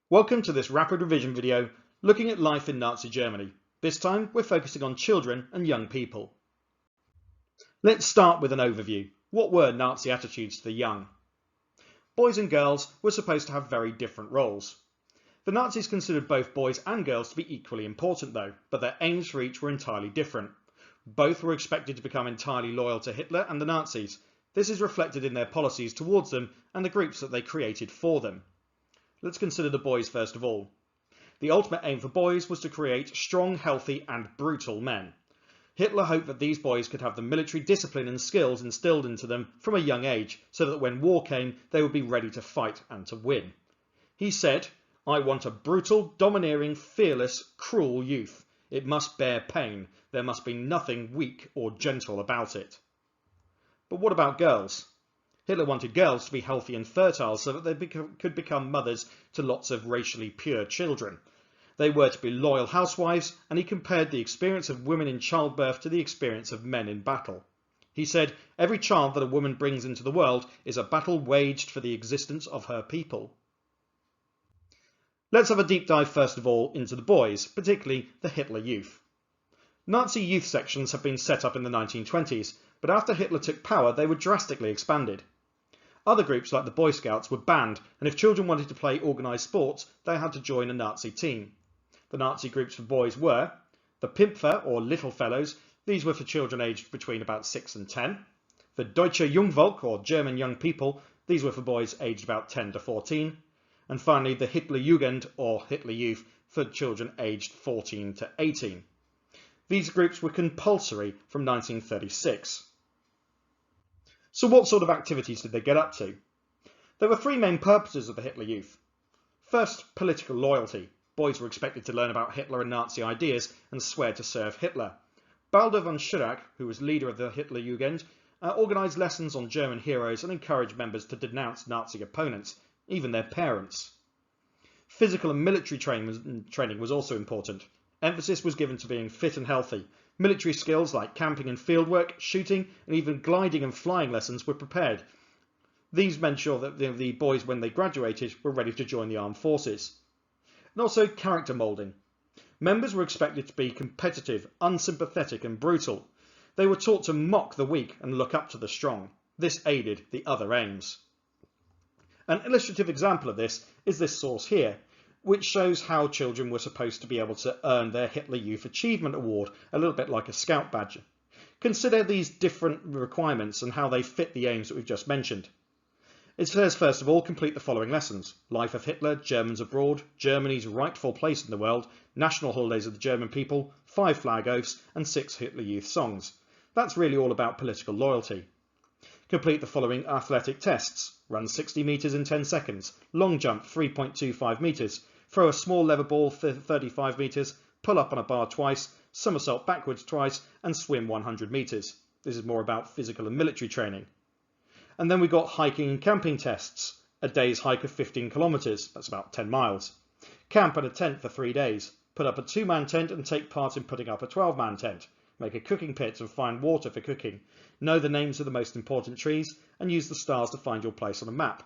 Welcome to this rapid revision video looking at life in Nazi Germany. This time we're focusing on children and young people. Let's start with an overview. What were Nazi attitudes to the young? Boys and girls were supposed to have very different roles. The Nazis considered both boys and girls to be equally important though, but their aims for each were entirely different. Both were expected to become entirely loyal to Hitler and the Nazis. This is reflected in their policies towards them and the groups that they created for them. Let's consider the boys first of all. The ultimate aim for boys was to create strong, healthy and brutal men. Hitler hoped that these boys could have the military discipline and skills instilled into them from a young age, so that when war came they would be ready to fight and to win. He said, "I want a brutal, domineering, fearless, cruel youth. It must bear pain. There must be nothing weak or gentle about it." But what about girls? Hitler wanted girls to be healthy and fertile so that they could become mothers to lots of racially pure children. They were to be loyal housewives, and he compared the experience of women in childbirth to the experience of men in battle. He said, "Every child that a woman brings into the world is a battle waged for the existence of her people." Let's have a deep dive first of all into the boys, particularly the Hitler Youth. Nazi youth sections have been set up in the 1920s, but after Hitler took power they were drastically expanded. Other groups like the Boy Scouts were banned, and if children wanted to play organised sports, they had to join a Nazi team. The Nazi groups for boys were the Pimpfer, or Little Fellows. These were for children aged between about 6 and 10. The Deutsche Jungvolk, or German Young People. These were for boys aged about 10 to 14. And finally, the Hitlerjugend, or Hitler Youth, for children aged 14 to 18. These groups were compulsory from 1936. So what sort of activities did they get up to? There were three main purposes of the Hitler Youth. First, political loyalty. Boys were expected to learn about Hitler and Nazi ideas and swear to serve Hitler. Baldur von Schirach, who was leader of the Hitlerjugend, organised lessons on German heroes and encouraged members to denounce Nazi opponents, even their parents. Physical and military training was also important. Emphasis was given to being fit and healthy. Military skills like camping and fieldwork, shooting, and even gliding and flying lessons were prepared. These made sure that the boys, when they graduated, were ready to join the armed forces. And also character moulding. Members were expected to be competitive, unsympathetic and brutal. They were taught to mock the weak and look up to the strong. This aided the other aims. An illustrative example of this is this source here, which shows how children were supposed to be able to earn their Hitler Youth Achievement Award, a little bit like a scout badge. Consider these different requirements and how they fit the aims that we've just mentioned. It says, first of all, complete the following lessons: Life of Hitler, Germans Abroad, Germany's rightful place in the world, National Holidays of the German People, 5 flag oaths and 6 Hitler Youth songs. That's really all about political loyalty. Complete the following athletic tests: run 60 metres in 10 seconds, long jump 3.25 metres, throw a small leather ball 35 metres, pull up on a bar twice, somersault backwards twice, and swim 100 metres. This is more about physical and military training. And then we got hiking and camping tests. A day's hike of 15 kilometres, that's about 10 miles. Camp in a tent for 3 days. Put up a 2-man tent and take part in putting up a 12-man tent. Make a cooking pit and find water for cooking. Know the names of the most important trees and use the stars to find your place on a map.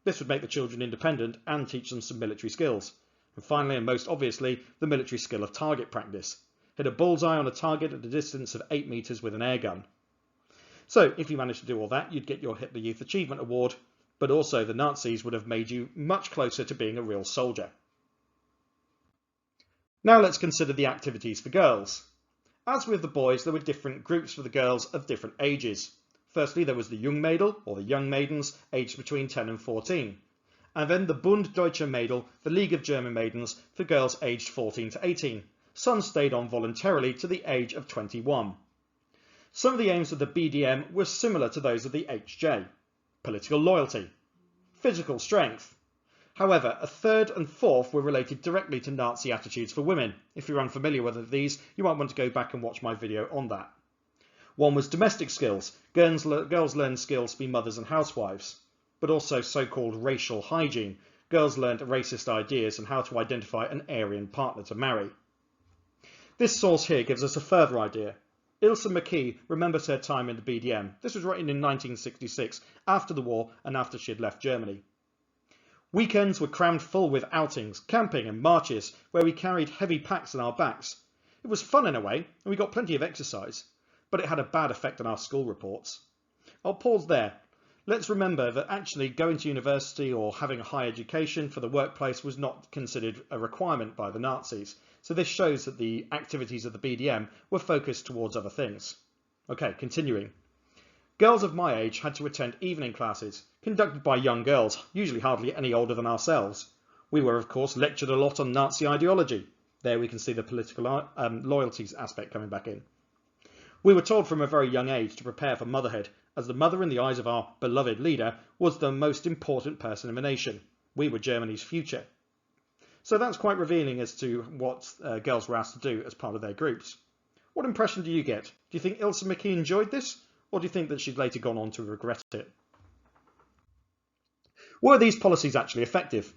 This would make the children independent and teach them some military skills. And finally, and most obviously, the military skill of target practice. Hit a bullseye on a target at a distance of 8 metres with an air gun. So if you managed to do all that, you'd get your Hitler Youth Achievement Award, but also the Nazis would have made you much closer to being a real soldier. Now let's consider the activities for girls. As with the boys, there were different groups for the girls of different ages. Firstly, there was the Jungmädel, or the young maidens, aged between 10 and 14. And then the Bund Deutscher Mädel, the League of German Maidens, for girls aged 14 to 18. Some stayed on voluntarily to the age of 21. Some of the aims of the BDM were similar to those of the HJ. Political loyalty. Physical strength. However, a third and fourth were related directly to Nazi attitudes for women. If you're unfamiliar with these, you might want to go back and watch my video on that. One was domestic skills. Girls learned skills to be mothers and housewives, but also so-called racial hygiene. Girls learned racist ideas and how to identify an Aryan partner to marry. This source here gives us a further idea. Ilse McKee remembers her time in the BDM. This was written in 1966, after the war and after she had left Germany. Weekends were crammed full with outings, camping and marches where we carried heavy packs on our backs. It was fun in a way, and we got plenty of exercise, but it had a bad effect on our school reports. I'll pause there. Let's remember that actually going to university or having a high education for the workplace was not considered a requirement by the Nazis, so this shows that the activities of the BDM were focused towards other things. Okay, continuing. Girls of my age had to attend evening classes, conducted by young girls, usually hardly any older than ourselves. We were, of course, lectured a lot on Nazi ideology. There we can see the political loyalties aspect coming back in. We were told from a very young age to prepare for motherhood, as the mother in the eyes of our beloved leader was the most important person in the nation. We were Germany's future. So that's quite revealing as to what girls were asked to do as part of their groups. What impression do you get? Do you think Ilse McKee enjoyed this? Or do you think that she's later gone on to regret it? Were these policies actually effective?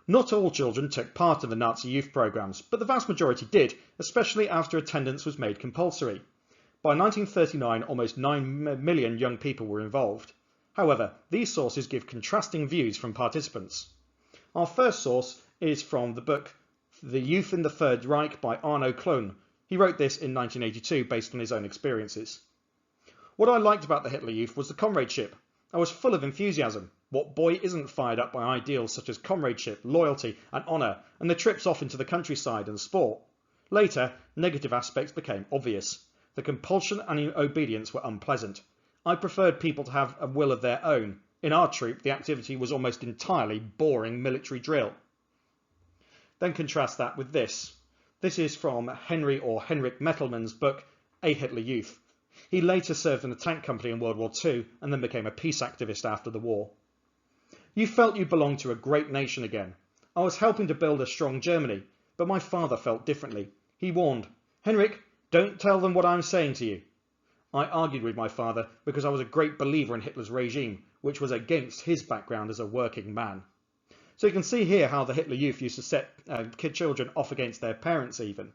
Not all children took part in the Nazi youth programmes, but the vast majority did, especially after attendance was made compulsory. By 1939, almost 9 million young people were involved. However, these sources give contrasting views from participants. Our first source is from the book The Youth in the Third Reich by Arno Klohn. He wrote this in 1982 based on his own experiences. What I liked about the Hitler Youth was the comradeship. I was full of enthusiasm. What boy isn't fired up by ideals such as comradeship, loyalty and honour, and the trips off into the countryside and sport? Later, negative aspects became obvious. The compulsion and obedience were unpleasant. I preferred people to have a will of their own. In our troop, the activity was almost entirely boring military drill. Then contrast that with this. This is from Henrik Mettelmann's book, A Hitler Youth. He later served in the tank company in World War II and then became a peace activist after the war. You felt you belonged to a great nation again. I was helping to build a strong Germany, but my father felt differently. He warned, "Henrik, don't tell them what I'm saying to you." I argued with my father because I was a great believer in Hitler's regime, which was against his background as a working man. So you can see here how the Hitler Youth used to set children off against their parents even.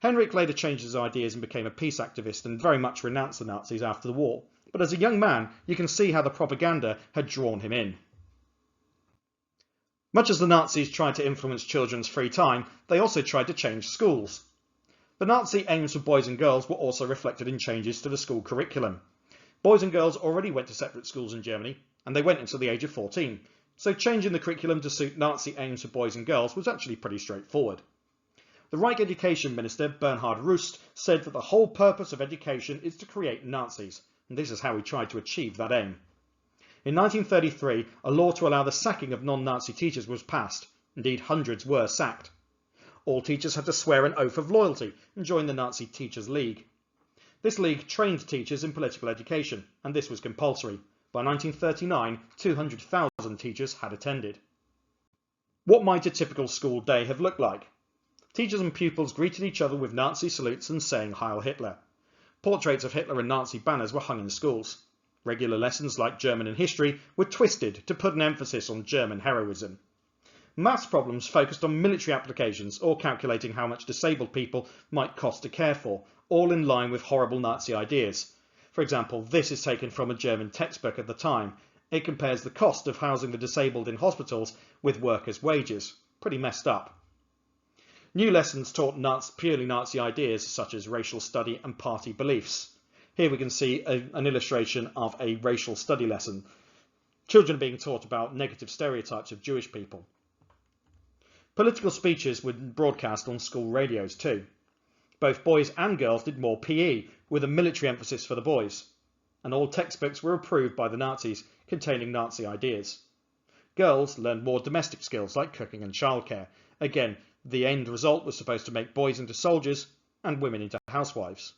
Henrik later changed his ideas and became a peace activist and very much renounced the Nazis after the war. But as a young man, you can see how the propaganda had drawn him in. Much as the Nazis tried to influence children's free time, they also tried to change schools. The Nazi aims for boys and girls were also reflected in changes to the school curriculum. Boys and girls already went to separate schools in Germany, and they went until the age of 14, so changing the curriculum to suit Nazi aims for boys and girls was actually pretty straightforward. The Reich Education Minister, Bernhard Rust, said that the whole purpose of education is to create Nazis, and this is how he tried to achieve that aim. In 1933, a law to allow the sacking of non-Nazi teachers was passed. Indeed, hundreds were sacked. All teachers had to swear an oath of loyalty and join the Nazi Teachers League. This league trained teachers in political education, and this was compulsory. By 1939, 200,000 teachers had attended. What might a typical school day have looked like? Teachers and pupils greeted each other with Nazi salutes and saying Heil Hitler. Portraits of Hitler and Nazi banners were hung in schools. Regular lessons like German and history were twisted to put an emphasis on German heroism. Maths problems focused on military applications or calculating how much disabled people might cost to care for, all in line with horrible Nazi ideas. For example, this is taken from a German textbook at the time. It compares the cost of housing the disabled in hospitals with workers' wages. Pretty messed up. New lessons taught purely Nazi ideas such as racial study and party beliefs. Here we can see an illustration of a racial study lesson. Children are being taught about negative stereotypes of Jewish people. Political speeches were broadcast on school radios too. Both boys and girls did more PE, with a military emphasis for the boys. And all textbooks were approved by the Nazis, containing Nazi ideas. Girls learned more domestic skills like cooking and childcare. Again, the end result was supposed to make boys into soldiers and women into housewives.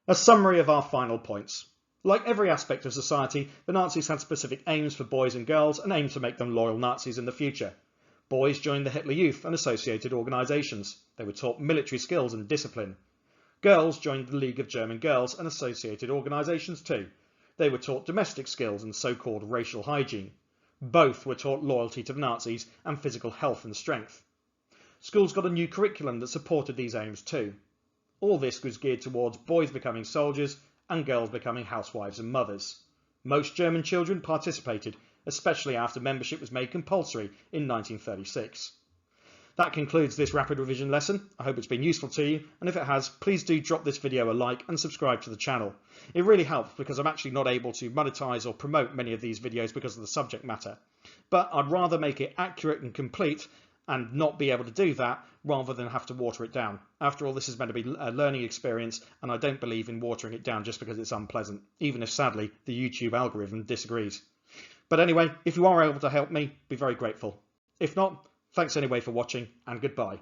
A summary of our final points. Like every aspect of society, the Nazis had specific aims for boys and girls and aimed to make them loyal Nazis in the future. Boys joined the Hitler Youth and associated organisations. They were taught military skills and discipline. Girls joined the League of German Girls and associated organisations too. They were taught domestic skills and so-called racial hygiene. Both were taught loyalty to the Nazis and physical health and strength. Schools got a new curriculum that supported these aims too. All this was geared towards boys becoming soldiers and girls becoming housewives and mothers. Most German children participated, especially after membership was made compulsory in 1936. That concludes this rapid revision lesson. I hope it's been useful to you, and if it has, please do drop this video a like and subscribe to the channel. It really helps because I'm actually not able to monetize or promote many of these videos because of the subject matter. But I'd rather make it accurate and complete and not be able to do that rather than have to water it down. After all, this is meant to be a learning experience, and I don't believe in watering it down just because it's unpleasant, even if sadly the YouTube algorithm disagrees. But anyway, if you are able to help me, be very grateful. If not, thanks anyway for watching, and goodbye.